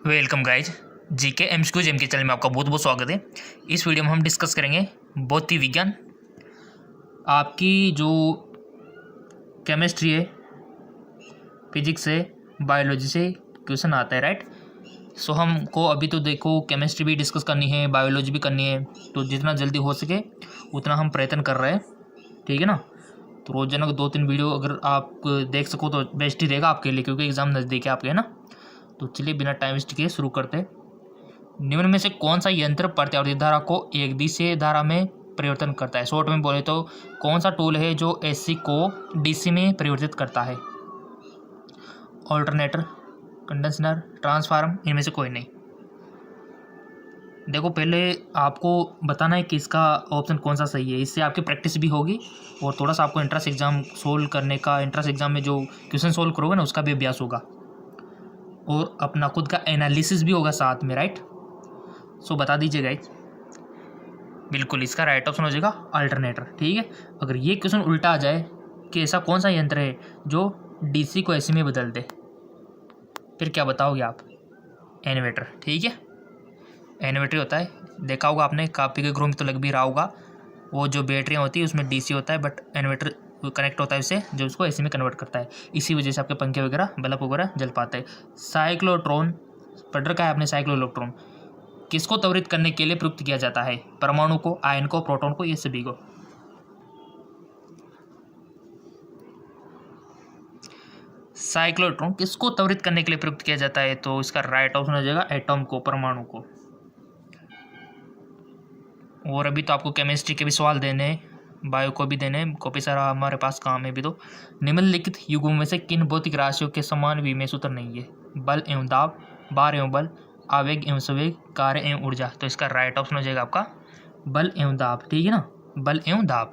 Welcome guys. GK MCQ gem के चैनल में आपका बहुत बहुत स्वागत है। इस वीडियो में हम डिस्कस करेंगे भौतिक विज्ञान। आपकी जो केमिस्ट्री है, फिजिक्स है, बायोलॉजी से क्वेश्चन आता है, राइट। सो हमको अभी तो देखो केमिस्ट्री भी डिस्कस करनी है, बायोलॉजी भी करनी है, तो जितना जल्दी हो सके उतना हम प्रयत्न कर रहे हैं, ठीक है ना। तो रोजाना 2-3 वीडियो अगर आप देख सको तो बेस्ट ही रहेगा आपके लिए, क्योंकि एग्ज़ाम नज़दीक है आपके, है ना। तो चलिए बिना टाइम वेस्ट किए शुरू करते हैं। निम्न में से कौन सा यंत्र प्रत्यावर्ती धारा को एक दिशा धारा में परिवर्तन करता है? शॉर्ट में बोले तो कौन सा टूल है जो एसी को डीसी में परिवर्तित करता है? ऑल्टरनेटर, कंडेंसर, ट्रांसफार्म, इनमें से कोई नहीं। देखो पहले आपको बताना है कि इसका ऑप्शन कौन सा सही है, इससे आपकी प्रैक्टिस भी होगी और थोड़ा सा आपको इंट्रेंस एग्जाम सोल्व करने का, इंट्रेंस एग्जाम में जो क्वेश्चन सोल्व करोगे ना उसका भी अभ्यास होगा और अपना खुद का एनालिसिस भी होगा साथ में, राइट। सो बता दीजिए गाइस। बिल्कुल इसका राइट ऑप्शन हो जाएगा अल्टरनेटर, ठीक है। अगर ये क्वेश्चन उल्टा आ जाए कि ऐसा कौन सा यंत्र है जो डीसी को एसी में बदल दे, फिर क्या बताओगे आप? इन्वर्टर, ठीक है। इन्वर्टर होता है, देखा होगा आपने, कापी के ग्रुप में तो लग भी रहा होगा। वो जो बैटरियाँ होती है उसमें डीसी होता है, बट इन्वर्टर कनेक्ट होता है उससे, जो उसको एसी में कन्वर्ट करता है। इसी वजह से आपके पंखे वगैरह, बल्ब वगैरह जल पाते हैं। साइक्लोट्रॉन पढ़ रखा है आपने? साइक्लोइलेक्ट्रॉन किसको त्वरित करने के लिए प्रयुक्त किया जाता है? परमाणु को, आयन को, प्रोटॉन को, ये सभी को। साइक्लोट्रॉन किसको त्वरित करने के लिए प्रयुक्त किया जाता है? तो इसका राइट ऑप्शन हो जाएगा एटॉम को, परमाणु को। और अभी तो आपको केमिस्ट्री के भी सवाल देने हैं, बायो को भी देने हैं, काफ़ी सारा हमारे पास काम है भी। तो निम्नलिखित युगों में से किन भौतिक राशियों के समान विमेय सूत्र नहीं है? बल एवं दाब, भार एवं बल, आवेग एवं संवेग, कार्य एवं ऊर्जा। तो इसका राइट ऑप्शन हो जाएगा आपका बल एवं दाब, ठीक है ना, बल एवं दाब।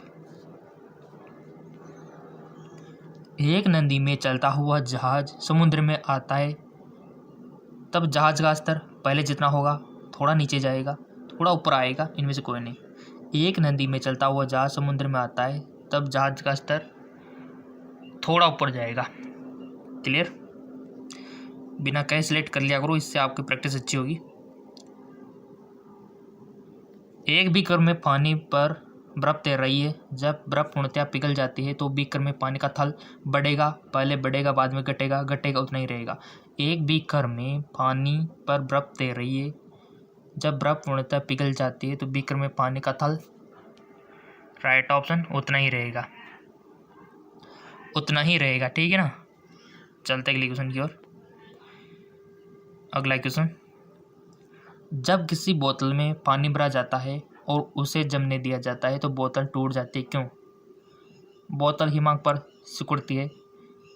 एक नदी में चलता हुआ जहाज समुद्र में आता है, तब जहाज का स्तर पहले जितना होगा थोड़ा नीचे जाएगा, थोड़ा ऊपर आएगा, इनमें से कोई नहीं। एक नदी में चलता हुआ जहाज समुद्र में आता है, तब जहाज का स्तर थोड़ा ऊपर जाएगा। क्लियर? बिना कहे सिलेक्ट कर लिया करो, इससे आपकी प्रैक्टिस अच्छी होगी। एक बीकर में पानी पर बर्फ तैर रही है। जब बर्फ पूर्णतया पिघल जाती है तो बीकर में पानी का थल बढ़ेगा, पहले बढ़ेगा बाद में घटेगा, घटेगा उतना ही रहेगा। एक बीकर में पानी पर बर्फ तैर रही है, जब बर्फ पूर्णतः पिघल जाती है तो बीकर में पानी का थल, राइट ऑप्शन, उतना ही रहेगा, उतना ही रहेगा, ठीक है ना। चलते अगले क्वेश्चन की ओर। अगला क्वेश्चन, जब किसी बोतल में पानी भरा जाता है और उसे जमने दिया जाता है तो बोतल टूट जाती है, क्यों? बोतल हिमांक पर सिकुड़ती है,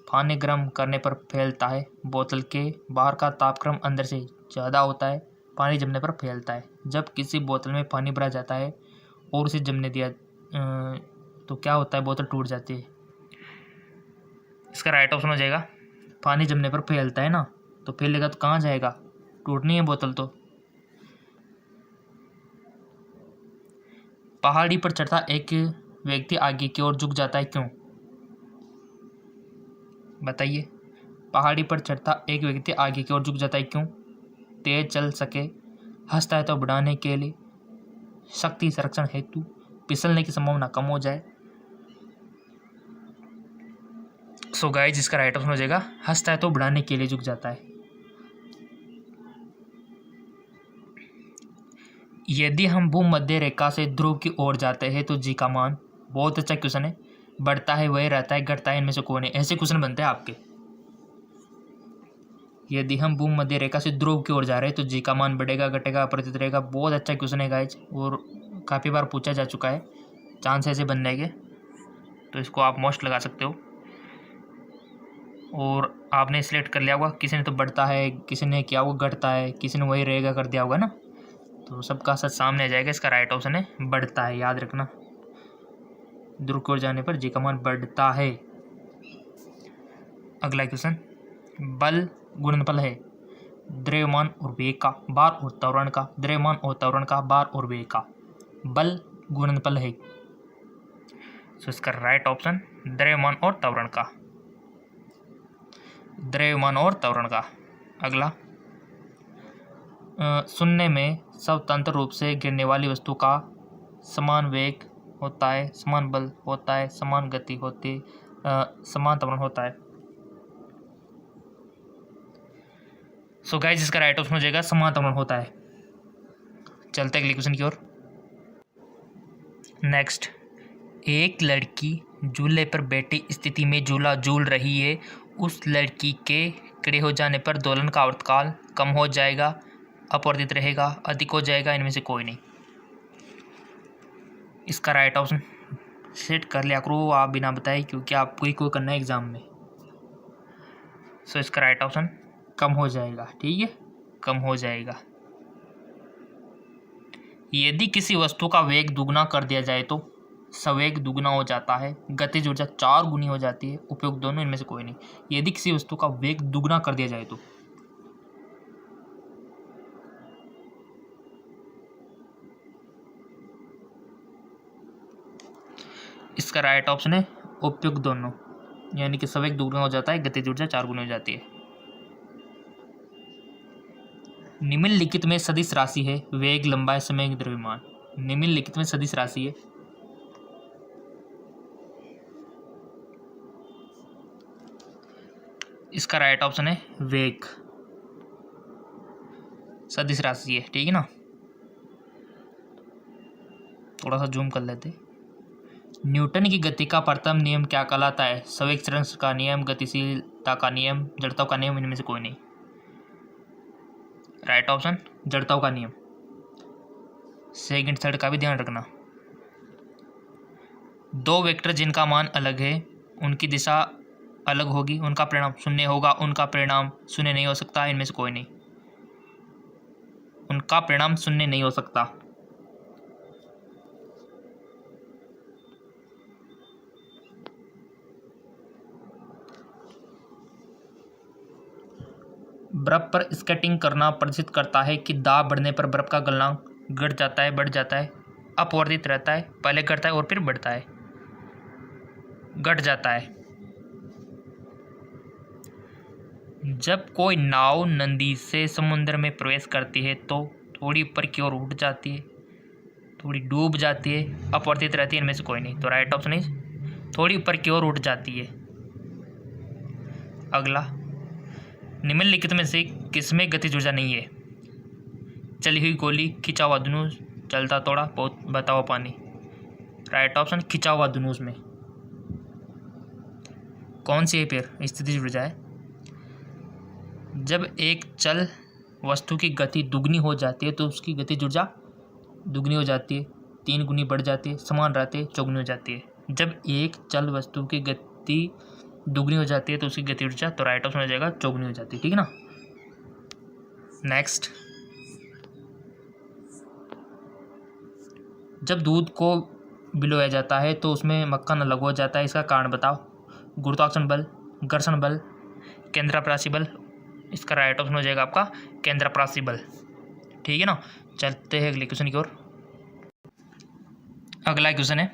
पानी गर्म करने पर फैलता है, बोतल के बाहर का तापक्रम अंदर से ज़्यादा होता है, पानी जमने पर फैलता है। जब किसी बोतल में पानी भरा जाता है और उसे जमने दिया तो क्या होता है? बोतल टूट जाती है। इसका राइट ऑप्शन हो जाएगा पानी जमने पर फैलता है ना, तो फैलेगा तो कहाँ जाएगा? टूटनी है बोतल तो। पहाड़ी पर चढ़ता एक व्यक्ति आगे की ओर झुक जाता है, क्यों? बताइए। पहाड़ी पर चढ़ता एक व्यक्ति आगे की ओर झुक जाता है, क्यों? तेज चल सके, हंसता है तो बढ़ाने के लिए, शक्ति संरक्षण हेतु, फिसलने की संभावना कम हो जाए। सो गाइस, जिसका राइट ऑप्शन हो जाएगा हंसता है तो बढ़ाने के लिए झुक जाता है। यदि हम भूमध्य रेखा से ध्रुव की ओर जाते हैं तो जी का मान, बहुत अच्छा क्वेश्चन है, बढ़ता है वही रहता है, घटता है इनमें से कौन है? ऐसे क्वेश्चन बनते हैं आपके। यदि हम भूमध्य रेखा से ध्रुव की ओर जा रहे हैं तो जी का मान बढ़ेगा, घटेगा, अपरिवर्तित रहेगा। बहुत अच्छा क्वेश्चन है गाइज, और काफ़ी बार पूछा जा चुका है। चांस ऐसे बनने के, तो इसको आप मोस्ट लगा सकते हो। और आपने सिलेक्ट कर लिया होगा, किसी ने तो बढ़ता है, किसी ने क्या होगा घटता है, किसी ने वही रहेगा कर दिया होगा ना, तो सबका सच सामने आ जाएगा। इसका राइट ऑप्शन है बढ़ता है, याद रखना। ध्रुव की ओर जाने पर जी का मान बढ़ता है। अगला क्वेश्चन, बल गुणनफल है द्रव्यमान और वेग का, भार और त्वरण का, द्रव्यमान और त्वरण का, भार और वेग का। बल गुणनफल है, तो इसका राइट ऑप्शन द्रव्यमान और त्वरण का, द्रव्यमान और त्वरण का। अगला, शून्य में स्वतंत्र रूप से गिरने वाली वस्तु का समान वेग होता है, समान बल होता है, समान गति होती है, समान त्वरण होता है। सो गाइस इसका राइट ऑप्शन हो जाएगा समान त्वरण होता है। चलते अगले क्वेश्चन की ओर। नेक्स्ट, एक लड़की झूले पर बैठी स्थिति में झूला झूल रही है। उस लड़की के खड़े हो जाने पर दोलन का आवर्तकाल कम हो जाएगा, अपवर्तित रहेगा, अधिक हो जाएगा, इनमें से कोई नहीं। इसका राइट ऑप्शन सेट कर लिया करो आप बिना बताए, क्योंकि आपको ही कोई करना है एग्जाम में। सो इसका राइट ऑप्शन कम हो जाएगा। ठीक है, कम हो जाएगा। यदि किसी वस्तु का वेग दुगना कर दिया जाए तो संवेग दुगना हो जाता है, गतिज ऊर्जा 4 गुनी हो जाती है, उपयोग दोनों, इनमें से कोई नहीं। यदि किसी वस्तु का वेग दुगना कर दिया जाए तो इसका राइट ऑप्शन है उपयुक्त दोनों, यानी कि संवेग दुगना हो जाता है, गतिज ऊर्जा 4 गुनी हो जाती है। निम्नलिखित में सदिश राशि है वेग, लंबाई, समय, द्रव्यमान। निम्नलिखित में सदिश राशि है। इसका राइट ऑप्शन है वेग, सदिश राशि है। ठीक है ना, थोड़ा सा जूम कर लेते। न्यूटन की गति का प्रथम नियम क्या कहलाता है? संवेग चरण का नियम, गतिशीलता का नियम, जड़ता का नियम, इनमें से कोई नहीं। राइट ऑप्शन जड़ता का नियम। सेकंड थर्ड का भी ध्यान रखना। दो वेक्टर जिनका मान अलग है उनकी दिशा अलग होगी, उनका परिणाम शून्य होगा, उनका परिणाम शून्य नहीं हो सकता, इनमें से कोई नहीं। उनका परिणाम शून्य नहीं हो सकता। बर्फ पर स्केटिंग करना प्रदर्शित करता है कि दाब बढ़ने पर बर्फ का गलनांक घट जाता है, बढ़ जाता है, अपवर्तित रहता है, पहले घटता है और फिर बढ़ता है, घट जाता है। जब कोई नाव नदी से समुद्र में प्रवेश करती है तो थोड़ी ऊपर की ओर उठ जाती है, थोड़ी डूब जाती है, अपवर्तित रहती है, इनमें से कोई नहीं। तो राइट ऑप्शन इज थोड़ी ऊपर की ओर उठ जाती है। अगला, निम्नलिखित में से किसमें गतिज ऊर्जा नहीं है? चली हुई गोली, खिंचा हुआ धनुष, जलता तोड़ा, बहता हुआ पानी। राइट ऑप्शन खिंचा हुआ धनुष में। कौन सी है फिर स्थितिज ऊर्जा है? जब एक चल वस्तु की गति दुगनी हो जाती है तो उसकी गतिज ऊर्जा दुगनी हो जाती है, 3 गुनी बढ़ जाती है, समान रहती है, चौगुनी हो जाती है। जब एक चल वस्तु की गति दुगनी हो जाती है तो उसकी गति ऊर्जा, तो राइट ऑप्शन हो जाएगा चौगुनी हो जाती है। ठीक है ना। नेक्स्ट, जब दूध को भिगोया जाता है तो उसमें मक्खन अलग हो जाता है, इसका कारण बताओ। गुरुत्वाकर्षण बल, घर्षण बल, केंद्रापसाशी बल। इसका राइट ऑप्शन हो जाएगा आपका केंद्रापसाशी बल। ठीक है ना। चलते हैं अगले क्वेश्चन की ओर। अगला क्वेश्चन है,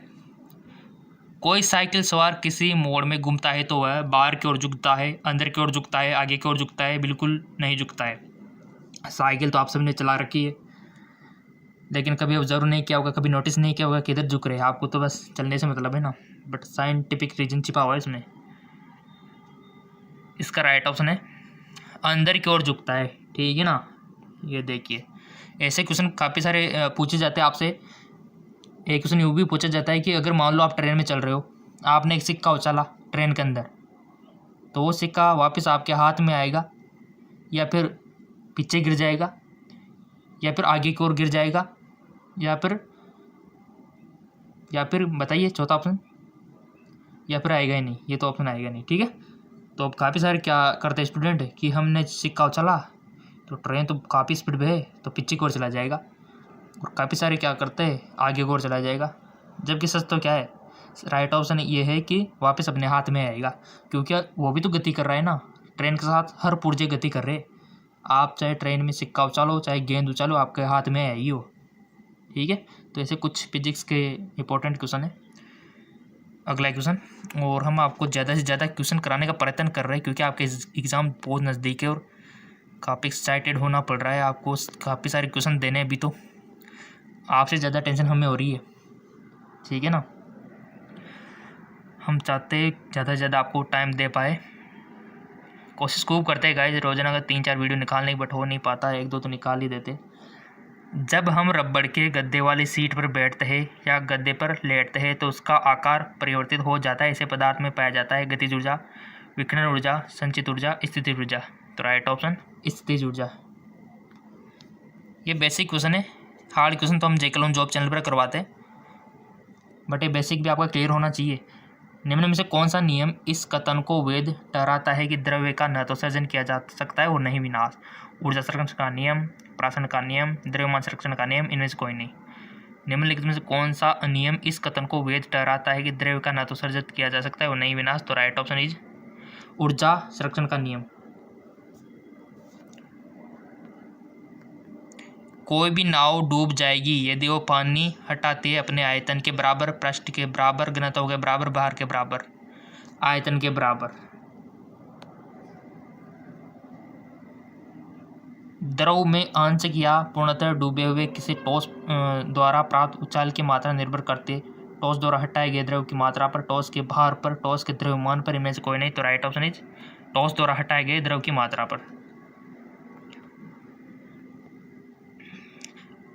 कोई साइकिल सवार किसी मोड़ में घूमता है तो वह बाहर की ओर झुकता है, अंदर की ओर झुकता है, आगे की ओर झुकता है, बिल्कुल नहीं झुकता है। साइकिल तो आप सबने चला रखी है, लेकिन कभी ऑब्जर्व नहीं किया होगा, कभी नोटिस नहीं किया होगा किधर झुक रहे हैं। आपको तो बस चलने से मतलब है ना, बट साइंटिफिक रीजन छिपा हुआ है इसमें। इसका राइट ऑप्शन है अंदर की ओर झुकता है। ठीक है ना। ये देखिए, ऐसे क्वेश्चन काफ़ी सारे पूछे जाते हैं आपसे। एक क्वेश्चन यूँ भी पूछा जाता है कि अगर मान लो आप ट्रेन में चल रहे हो, आपने एक सिक्का उछाला ट्रेन के अंदर, तो वो सिक्का वापस आपके हाथ में आएगा या फिर पीछे गिर जाएगा या फिर आगे की ओर गिर जाएगा या फिर बताइए चौथा ऑप्शन, या फिर आएगा ही नहीं, ये तो ऑप्शन आएगा नहीं। ठीक है। तो अब काफ़ी सारे क्या करते हैं स्टूडेंट कि हमने सिक्का उछाला तो ट्रेन तो काफ़ी स्पीड में है तो पीछे की ओर चला जाएगा, और काफ़ी सारे क्या करते हैं आगे की ओर चला जाएगा। जबकि सच तो क्या है, राइट ऑप्शन ये है कि वापस अपने हाथ में आएगा, क्योंकि वो भी तो गति कर रहा है ना, ट्रेन के साथ हर पुर्जे गति कर रहे। आप चाहे ट्रेन में सिक्का उछालो चाहे गेंद उछालो, आपके हाथ में आएगी वो। ठीक है। तो ऐसे कुछ फिजिक्स के इंपॉर्टेंट क्वेश्चन है। अगला क्वेश्चन, और हम आपको ज़्यादा से ज़्यादा क्वेश्चन कराने का प्रयत्न कर रहे हैं क्योंकि आपके एग्ज़ाम बहुत नज़दीक है और काफ़ी एक्साइटेड होना पड़ रहा है आपको, काफ़ी सारे क्वेश्चन देने हैं अभी तो। आपसे ज़्यादा टेंशन हमें हो रही है, ठीक है ना। हम चाहते हैं ज़्यादा से ज़्यादा आपको टाइम दे पाए, कोशिश खूब करते हैं गाइस रोज़ाना का 3-4 वीडियो निकालने की, बट हो नहीं पाता, 1-2 तो निकाल ही देते। जब हम रबड़ के गद्दे वाली सीट पर बैठते हैं या गद्दे पर लेटते हैं तो उसका आकार परिवर्तित हो जाता है। इसे पदार्थ में पाया जाता है गतिज ऊर्जा, विकिरण ऊर्जा, संचित ऊर्जा, स्थितिज ऊर्जा। तो राइट ऑप्शन स्थितिज ऊर्जा। ये बेसिक क्वेश्चन है, हार्ड क्वेश्चन तो हम जेके जॉब चैनल पर करवाते हैं, बट ये बेसिक भी आपका क्लियर होना चाहिए। निम्न में से कौन सा नियम इस कथन को वैध ठहराता है कि द्रव्य का न तो सर्जन किया जा सकता है और न ही विनाश? ऊर्जा संरक्षण का नियम, प्राशन का नियम, द्रव्यमान संरक्षण का नियम, इनमें से कोई नहीं। निम्नलिखित में से कौन सा नियम इस कथन को वैध ठहराता है कि द्रव्य का न तो सर्जित किया जा सकता है और न ही विनाश? तो राइट ऑप्शन इज ऊर्जा संरक्षण का नियम। कोई भी नाव डूब जाएगी यदि वो पानी हटाती है अपने आयतन के बराबर, पृष्ठ के बराबर, घनत्व के बराबर, भार के बराबर, आयतन के बराबर। द्रव में आंशिक या पूर्णतः डूबे हुए किसी ठोस द्वारा प्राप्त उछाल की मात्रा निर्भर करती है ठोस द्वारा हटाए गए द्रव की मात्रा पर, ठोस के भार पर, ठोस के द्रव्यमान पर, इनमें से कोई नहीं। तो राइट ऑप्शन इज ठोस द्वारा हटाए गए द्रव की मात्रा पर।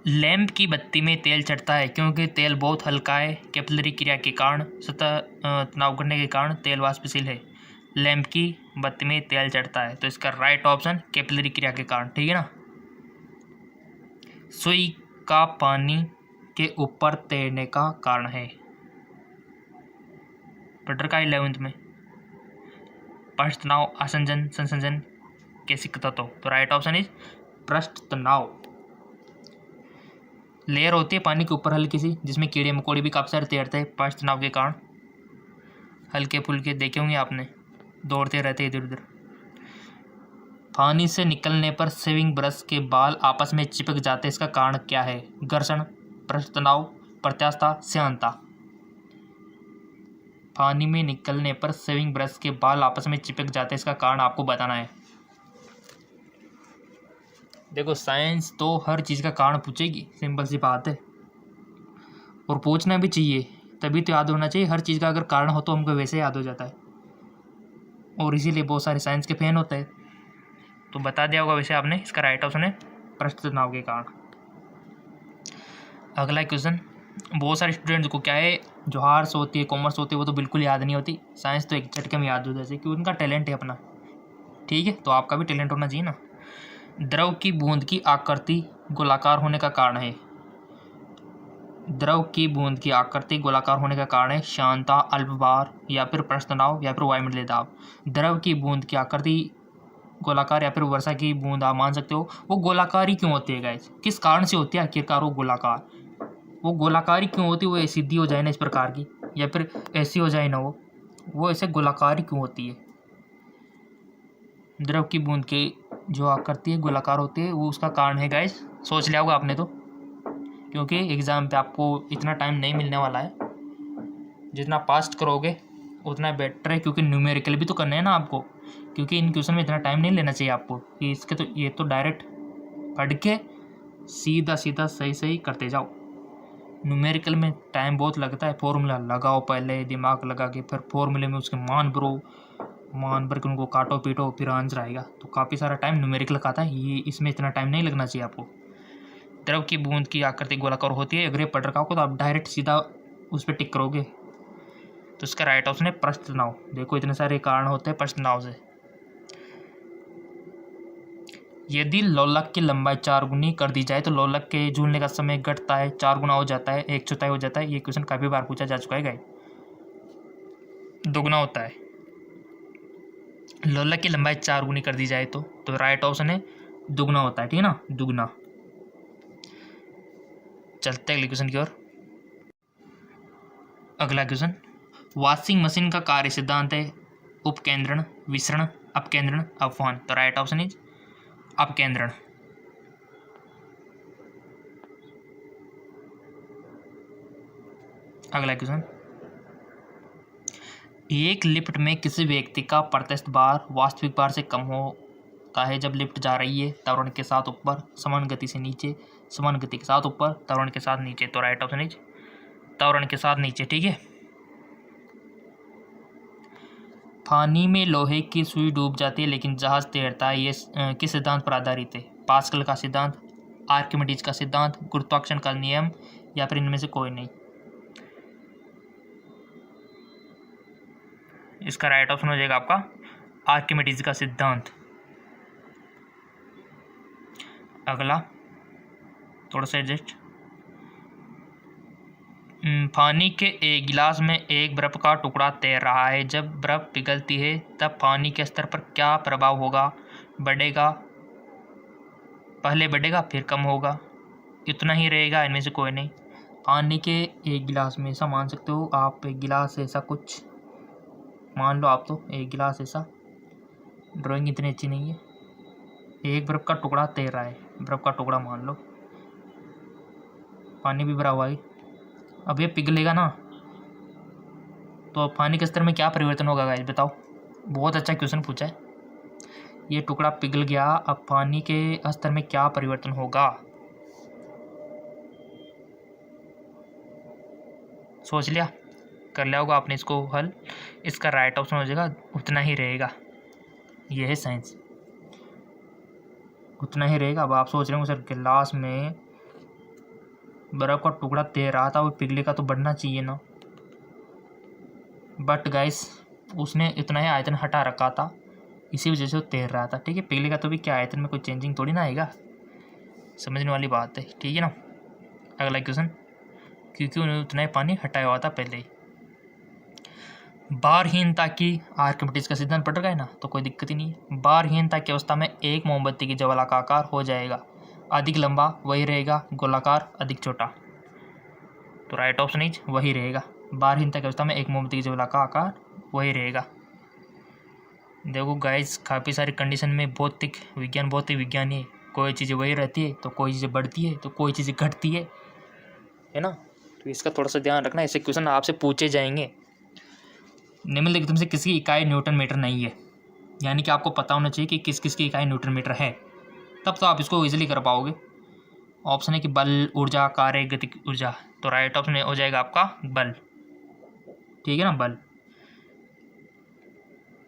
लैंप की बत्ती में तेल चढ़ता है क्योंकि तेल बहुत हल्का है। कैपिलरी क्रिया के कारण, सतह तनाव करने के कारण तेल वाष्पशील है। लैंप की बत्ती में तेल चढ़ता है, तो इसका राइट ऑप्शन कैपिलरी क्रिया के कारण, ठीक है ना। सुई का पानी के ऊपर तैरने का कारण है। पढ़ का 11th में पृष्ठ तनाव, आसंजन, संसंजन, कैसिक तत्व। तो राइट ऑप्शन इज पृष्ठ तनाव। लेयर होती है पानी के ऊपर हल्की सी, जिसमें कीड़े मकोड़े भी काफ़ी सारे तैरते हैं पृष्ठ तनाव के कारण। हल्के फुल्के देखे होंगे आपने, दौड़ते रहते इधर उधर। पानी से निकलने पर शेविंग ब्रश के बाल आपस में चिपक जाते हैं, इसका कारण क्या है? घर्षण, पृष्ठ तनाव, प्रत्यास्थता, श्यानता। पानी में निकलने पर शेविंग ब्रश के बाल आपस में चिपक जाते हैं, इसका कारण आपको बताना है। देखो साइंस तो हर चीज़ का कारण पूछेगी, सिंपल सी बात है, और पूछना भी चाहिए, तभी तो याद होना चाहिए। हर चीज़ का अगर कारण हो तो हमको वैसे याद हो जाता है, और इसीलिए बहुत सारे साइंस के फैन होते हैं। तो बता दिया होगा वैसे आपने, इसका राइट ऑप्शन है पृष्ठ तनाव के कारण। अगला क्वेश्चन, बहुत सारे स्टूडेंट्स को क्या है, जो आर्ट्स होती है, कॉमर्स होती है, वो तो बिल्कुल याद नहीं होती। साइंस तो एक झटके में याद हो जाती है, क्योंकि उनका टैलेंट है अपना, ठीक है। तो आपका भी टैलेंट होना चाहिए ना। द्रव की बूंद की आकृति गोलाकार होने का कारण है। द्रव की बूंद की आकृति गोलाकार होने का कारण है श्यानता, अल्प भार, या फिर पृष्ठ तनाव, या फिर वायुमंडलीय दाब। द्रव की बूंद की आकृति गोलाकार या फिर वर्षा की बूंद आप मान सकते हो। वो गोलाकार ही क्यों होती है गाइस? किस कारण से होती है आखिरकार वो गोलाकार? वो गोलाकार ही क्यों होती है? वो सीधी हो जाए ना इस प्रकार की, या फिर ऐसी हो जाए ना, वो ऐसे गोलाकार ही क्यों होती है? द्रव की बूंद की जो आकृति है गोलाकार होती है, वो उसका कारण है गाइस। सोच लिया होगा आपने तो, क्योंकि एग्ज़ाम पे आपको इतना टाइम नहीं मिलने वाला है। जितना फास्ट करोगे उतना बेटर है, क्योंकि न्यूमेरिकल भी तो करना है ना आपको। क्योंकि इन क्वेश्चन में इतना टाइम नहीं लेना चाहिए आपको कि इसके, तो ये तो डायरेक्ट पढ़ के सीधा सीधा सही सही करते जाओ। न्यूमेरिकल में टाइम बहुत लगता है, फॉर्मूला लगाओ पहले, दिमाग लगा के, फिर फॉर्मूले में उसके मान भरो, मान भर के उनको काटो पीटो, फिर आंसर आएगा। तो काफ़ी सारा टाइम न्यूमेरिकल खाता है, ये इसमें इतना टाइम नहीं लगना चाहिए आपको। द्रव की बूंद की आकृति गोलाकार होती है, अगर ये पढ़ रखा होगा तो आप डायरेक्ट सीधा उस पर टिक करोगे। तो इसका राइट ऑप्शन है पृष्ठ तनाव। देखो इतने सारे कारण होते हैं पृष्ठ तनाव से। यदि लोलक की लंबाई 4 गुनी कर दी जाए तो लोलक के झूलने का समय घटता है, 4 गुना हो जाता है, 1/4 हो जाता है। ये क्वेश्चन काफ़ी बार पूछा जा चुका है गाइस। दोगुना होता है। लोलक की लंबाई 4 गुनी कर दी जाए तो राइट ऑप्शन है दुगना होता है, ठीक है ना, दुगना। चलते हैं अगले क्वेश्चन की ओर। अगला क्वेश्चन, वॉशिंग मशीन का कार्य सिद्धांत है उपकेंद्रण, विसरण, अपकेंद्रण, अपवहन। तो राइट ऑप्शन इज अपकेंद्रण। अगला क्वेश्चन, एक लिफ्ट में किसी व्यक्ति का प्रत्यक्ष भार वास्तविक भार से कम हो होता है जब लिफ्ट जा रही है त्वरण के साथ ऊपर, समान गति से नीचे, समान गति के साथ ऊपर, त्वरण के साथ नीचे। तो राइट ऑप्शन इज त्वरण के साथ नीचे। ठीक है। पानी में लोहे की सुई डूब जाती है लेकिन जहाज तैरता है, ये किस सिद्धांत पर आधारित है? पास्कल का सिद्धांत, आर्किमिडीज का सिद्धांत, गुरुत्वाकर्षण का नियम, या फिर इनमें से कोई नहीं। इसका राइट ऑप्शन हो जाएगा आपका आर्किमिडीज का सिद्धांत। अगला थोड़ा सा एडजस्ट। पानी के एक गिलास में एक बर्फ का टुकड़ा तैर रहा है। जब बर्फ पिघलती है तब पानी के स्तर पर क्या प्रभाव होगा? बढ़ेगा, पहले बढ़ेगा फिर कम होगा, इतना ही रहेगा, इनमें से कोई नहीं। पानी के एक गिलास में, ऐसा मान सकते हो आप, एक गिलास ऐसा कुछ मान लो आप, तो एक गिलास ऐसा, ड्राइंग इतनी अच्छी नहीं है। एक बर्फ का टुकड़ा तैर रहा है, बर्फ का टुकड़ा मान लो, पानी भी भरा हुआ है। अब ये पिघलेगा ना, तो पानी के स्तर में क्या परिवर्तन होगा गाइस बताओ? बहुत अच्छा क्वेश्चन पूछा है। ये टुकड़ा पिघल गया, अब पानी के स्तर में क्या परिवर्तन होगा? सोच लिया, कर लिया होगा आपने इसको हल। इसका राइट ऑप्शन हो जाएगा उतना ही रहेगा। ये है साइंस, उतना ही रहेगा। अब आप सोच रहे हो सर गिलास में बर्फ का टुकड़ा तैर रहा था, वो पिघलेगा तो बढ़ना चाहिए ना, बट गाइस उसने इतना ही आयतन हटा रखा था, इसी वजह से वो तैर रहा था। ठीक है, पिघलेगा तो भी क्या, आयतन में कोई चेंजिंग थोड़ी ना आएगा। समझने वाली बात है, ठीक है ना। अगला क्वेश्चन, क्योंकि उन्होंने उतना ही पानी हटाया हुआ था पहले ही। भारहीनता की आर्किमिडीज का सिद्धांत पढ़ रखा है ना, तो कोई दिक्कत ही नहीं है। भारहीनता की अवस्था में एक मोमबत्ती की ज्वाला का आकार हो जाएगा, अधिक लंबा वही रहेगा, गोलाकार अधिक छोटा। तो राइट ऑप्शन इज वही रहेगा। भारहीनता की अवस्था में एक मोमबत्ती की ज्वाला का आकार वही रहेगा। देखो गाइस, काफ़ी सारी कंडीशन में भौतिक विज्ञान ही है। कोई चीज़ें वही रहती है तो कोई चीज़ें बढ़ती है तो कोई चीज़ें घटती है ना। तो इसका थोड़ा सा ध्यान रखना, ऐसे क्वेश्चन आपसे पूछे जाएंगे। निम्नलिखित में से किसकी इकाई न्यूटन मीटर नहीं है? यानी कि आपको पता होना चाहिए कि किस किस की इकाई न्यूटन मीटर है, तब तो आप इसको इजीली कर पाओगे। ऑप्शन है कि बल, ऊर्जा, कार्य, गतिक ऊर्जा। तो राइट ऑप्शन हो जाएगा आपका बल। ठीक है ना, बल।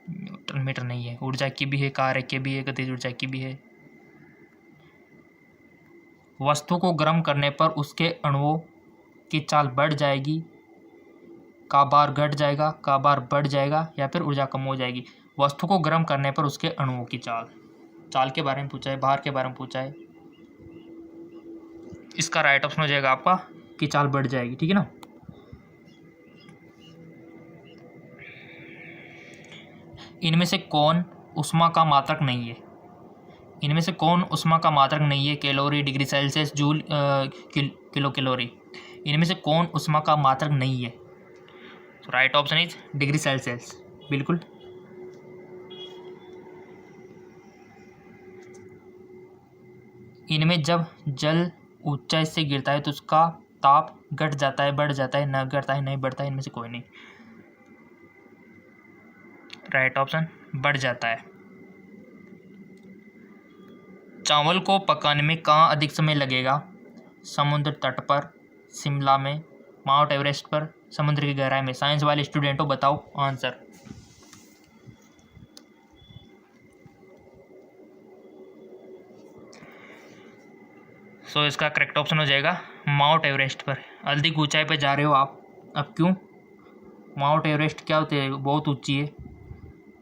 न्यूटन मीटर नहीं है, ऊर्जा की भी है, कार्य की भी है, गतिज ऊर्जा की भी है। वस्तु को गर्म करने पर उसके अणुओं की चाल बढ़ जाएगी, का बार घट जाएगा, का बार बढ़ जाएगा, या फिर ऊर्जा कम हो जाएगी? वस्तु को गर्म करने पर उसके अणुओं की चाल के बारे में पूछा है, भार के बारे में पूछा है। इसका राइट ऑप्शन हो जाएगा आपका कि चाल बढ़ जाएगी। ठीक है ना। इनमें से कौन ऊष्मा का मात्रक नहीं है? इनमें से कौन ऊष्मा का मात्रक नहीं है? Calorie, degree Celsius, joule, kilo calorie. इनमें से कौन ऊष्मा का मात्रक नहीं है? तो right option is degree Celsius, बिल्कुल। इनमें जब जल ऊंचाई से गिरता है तो उसका ताप घट जाता है, बढ़ जाता है, न घटता है, नहीं बढ़ता है, इनमें से कोई नहीं। राइट ऑप्शन बढ़ जाता है। चावल को पकाने में कहाँ अधिक समय लगेगा? समुद्र तट पर, शिमला में, माउंट एवरेस्ट पर, समुद्र की गहराई में। साइंस वाले स्टूडेंटों बताओ आंसर। सो इसका करेक्ट ऑप्शन हो जाएगा माउंट एवरेस्ट पर। अधिक ऊंचाई पर जा रहे हो आप। अब क्यों? माउंट एवरेस्ट क्या होते हैं, बहुत ऊंची है,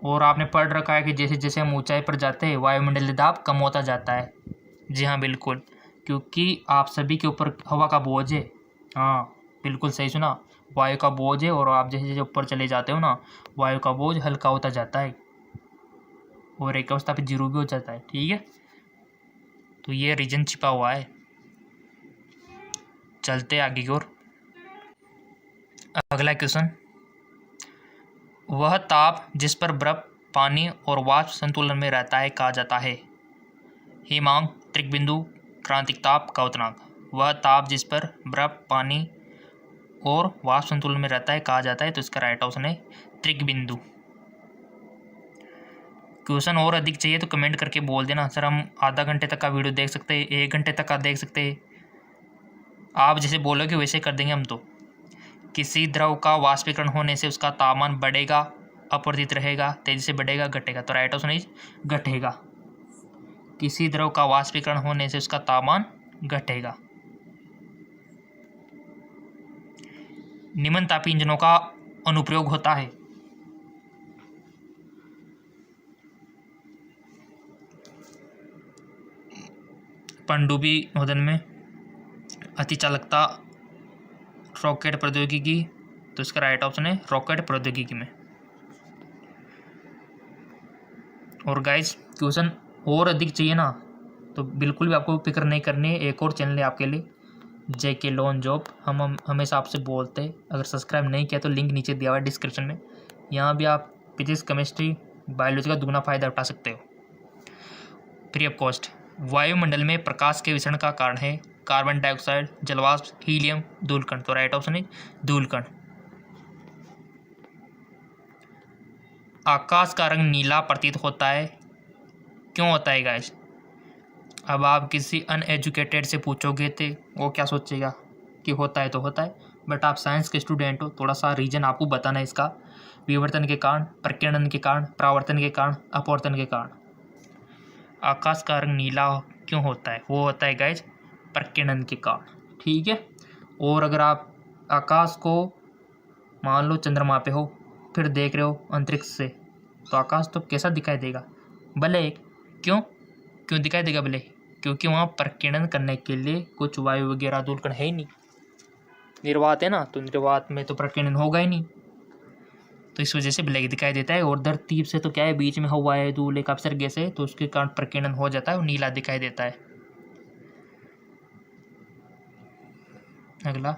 और आपने पढ़ रखा है कि जैसे जैसे हम ऊंचाई पर जाते हैं वायुमंडलीय दाब कम होता जाता है। जी हाँ बिल्कुल, क्योंकि आप सभी के ऊपर हवा का बोझ है। हाँ बिल्कुल सही सुना, वायु का बोझ है, और आप जैसे जैसे ऊपर चले जाते हो ना, वायु का बोझ हल्का होता जाता है और एक अवस्था पे जीरो भी हो जाता है। ठीक है, तो ये रीजन छिपा हुआ है। चलते आगे की ओर। अगला क्वेश्चन, वह ताप जिस पर बर्फ, पानी और वाष्प संतुलन में रहता है कहा जाता है? हिमांक, त्रिक बिंदु, क्रांतिक ताप, क्वथनांक। वह ताप जिस पर बर्फ, पानी और वाष्प संतुलन में रहता है कहा जाता है? तो इसका राइट ऑप्शन है त्रिक बिंदु। क्वेश्चन और अधिक चाहिए तो कमेंट करके बोल देना सर, हम आधा घंटे तक का वीडियो देख सकते हैं, 1 घंटे तक का देख सकते हैं। आप जैसे बोलोगे वैसे कर देंगे हम तो। किसी द्रव का वाष्पीकरण होने से उसका तापमान बढ़ेगा, अपवर्तित रहेगा, तेजी से बढ़ेगा, घटेगा। तो राइट ऑप्शन इज घटेगा। किसी द्रव का वाष्पीकरण होने से उसका तापमान घटेगा। निम्न तापी इंजनों का अनुप्रयोग होता है। पनडुब्बी नौदन में, अति चालकता, रॉकेट प्रौद्योगिकी। तो इसका राइट ऑप्शन है रॉकेट प्रौद्योगिकी में। और गाइस क्वेश्चन और अधिक चाहिए ना तो बिल्कुल भी आपको फिक्र नहीं करनी है। एक और चैनल है आपके लिए, JK लोन जॉब। हम हमेशा आपसे बोलते हैं, अगर सब्सक्राइब नहीं किया तो लिंक नीचे दिया हुआ है डिस्क्रिप्शन में। यहाँ भी आप फिजिक्स, केमिस्ट्री, बायोलॉजी का दुगना फायदा उठा सकते हो फ्री ऑफ कॉस्ट। वायुमंडल में प्रकाश के विसरण का कारण है कार्बन डाइऑक्साइड, जलवाष्प, हीलियम, धूलकण। तो राइट ऑप्शन है धूलकण। आकाश का रंग नीला प्रतीत होता है, क्यों होता है गाइस? अब आप किसी अनएजुकेटेड से पूछोगे तो वो क्या सोचेगा कि होता है तो होता है, बट आप साइंस के स्टूडेंट हो, थोड़ा सा रीजन आपको बताना है इसका। विवर्तन के कारण, प्रकीर्णन के कारण, परावर्तन के कारण, अपवर्तन के कारण। आकाश का रंग नीला क्यों होता है? वो होता है गाइस प्रकीर्णन के कारण, ठीक है। और अगर आप आकाश को मान लो चंद्रमा पे हो, फिर देख रहे हो अंतरिक्ष से, तो आकाश तो कैसा दिखाई देगा? भले। क्यों दिखाई देगा भले? क्योंकि वहाँ प्रकीर्णन करने के लिए कुछ वायु वगैरह धूलकण है ही नहीं, निर्वात है ना, तो निर्वात में तो प्रकीर्णन होगा ही नहीं, तो इस वजह से ब्लैक दिखाई देता है। और धरती से तो क्या है, बीच में हवा है, धूल एक अवसर गैस है, तो उसके कारण प्रकीर्णन हो जाता है और नीला दिखाई देता है। अगला,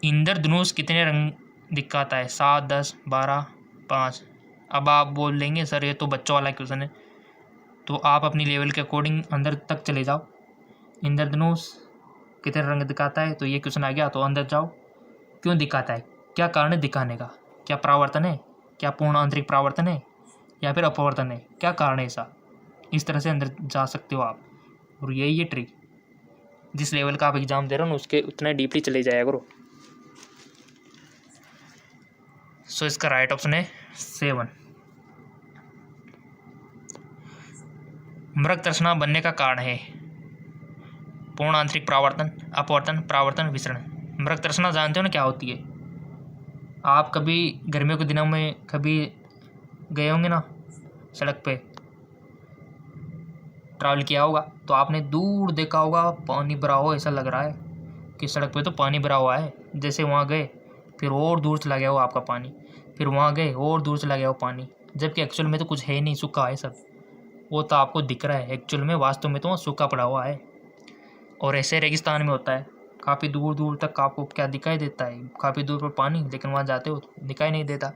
इंद्रधनुष कितने रंग दिखाता है? 7, 10, 12, 5। अब आप बोल लेंगे सर ये तो बच्चों वाला क्वेश्चन है, तो आप अपनी लेवल के अकॉर्डिंग अंदर तक चले जाओ। इंद्रधनुष कितने रंग दिखाता है, तो ये क्वेश्चन आ गया, तो अंदर जाओ। क्यों दिखाता है, क्या कारण है दिखाने का? क्या परावर्तन है, क्या पूर्ण आंतरिक परावर्तन है, या फिर अपवर्तन है? क्या कारण है ऐसा? इस तरह से अंदर जा सकते हो आप। और यही है ट्रिक, जिस लेवल का आप एग्जाम दे रहे हो ना उसके उतना डीपली चले जाया करो। सो इसका राइट ऑप्शन है 7। मृग तृष्णा बनने का कारण है पूर्ण आंतरिक परावर्तन, अपवर्तन, परावर्तन, विसरण। मृग तृष्णा जानते हो ना क्या होती है? आप कभी गर्मियों के दिनों में कभी गए होंगे ना सड़क पे, ट्रैवल किया होगा, तो आपने दूर देखा होगा पानी भरा हो, ऐसा लग रहा है कि सड़क पे तो पानी भरा हुआ है। जैसे वहाँ गए फिर और दूर चला गया हो आपका पानी, फिर वहाँ गए और दूर चला गया हो पानी, जबकि एक्चुअल में तो कुछ है नहीं, सूखा है सब। वो तो आपको दिख रहा है, एक्चुअल में वास्तव में तो वहाँ सूखा पड़ा हुआ है। और ऐसे रेगिस्तान में होता है, काफ़ी दूर दूर तक आपको क्या दिखाई देता है, काफ़ी दूर पर पानी, लेकिन वहाँ जाते हो तो दिखाई नहीं देता।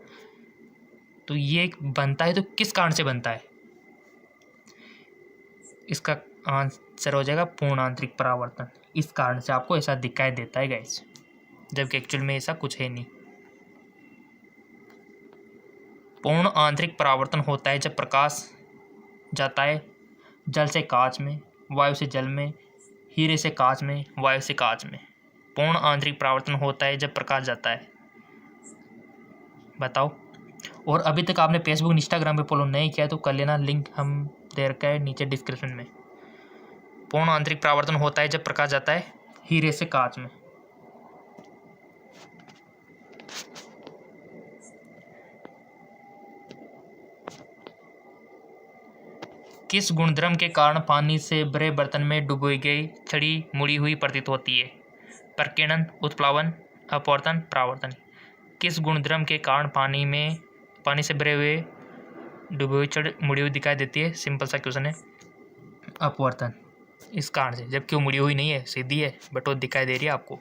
तो ये बनता है तो किस कारण से बनता है? इसका आंसर हो जाएगा पूर्ण आंतरिक परावर्तन। इस कारण से आपको ऐसा दिखाई देता है गाइस, जबकि एक्चुअल में ऐसा कुछ है नहीं। पूर्ण आंतरिक परावर्तन होता है जब प्रकाश जाता है जल से कांच में, वायु से जल में, हीरे से कांच में, वायु से कांच में। पूर्ण आंतरिक परावर्तन होता है जब प्रकाश जाता है। बताओ। और अभी तक आपने फेसबुक, इंस्टाग्राम पे फॉलो नहीं किया तो कर लेना, लिंक हम दे रखा है नीचे डिस्क्रिप्शन में। पूर्ण आंतरिक परावर्तन होता है जब प्रकाश जाता है हीरे से कांच में। किस गुणधर्म के कारण पानी से भरे बर्तन में डुबोई गई छड़ी मुड़ी हुई प्रतीत होती है? प्रकीर्णन, उत्प्लावन, अपवर्तन, परावर्तन। किस गुणधर्म के कारण पानी से भरे हुए डुबी हुई छड़ी मुड़ी हुई दिखाई देती है? सिंपल सा क्वेश्चन है, अपवर्तन। इस कारण से, जबकि वो मुड़ी हुई नहीं है, सीधी है, बट वो दिखाई दे रही है आपको।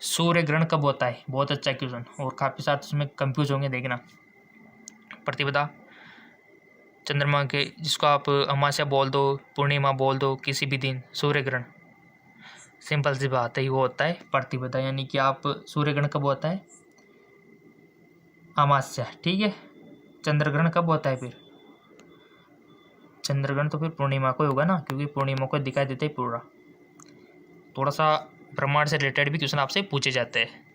सूर्य ग्रहण कब होता है? बहुत अच्छा क्वेश्चन, और काफ़ी साथ उसमें कंफ्यूज होंगे, देखना। प्रतिपदा, चंद्रमा के, जिसको आप अमावस्या बोल दो, पूर्णिमा बोल दो, किसी भी दिन सूर्य ग्रहण, सिंपल सी बात है, वो होता है प्रतिपदा। यानी कि आप सूर्य ग्रहण कब होता है? अमावस्या, ठीक है। चंद्रग्रहण कब होता है फिर? चंद्रग्रहण तो फिर पूर्णिमा को ही होगा ना, क्योंकि पूर्णिमा को दिखाई देता है पूरा। थोड़ा सा ब्रह्मांड से रिलेटेड भी क्वेश्चन आपसे पूछे जाते हैं।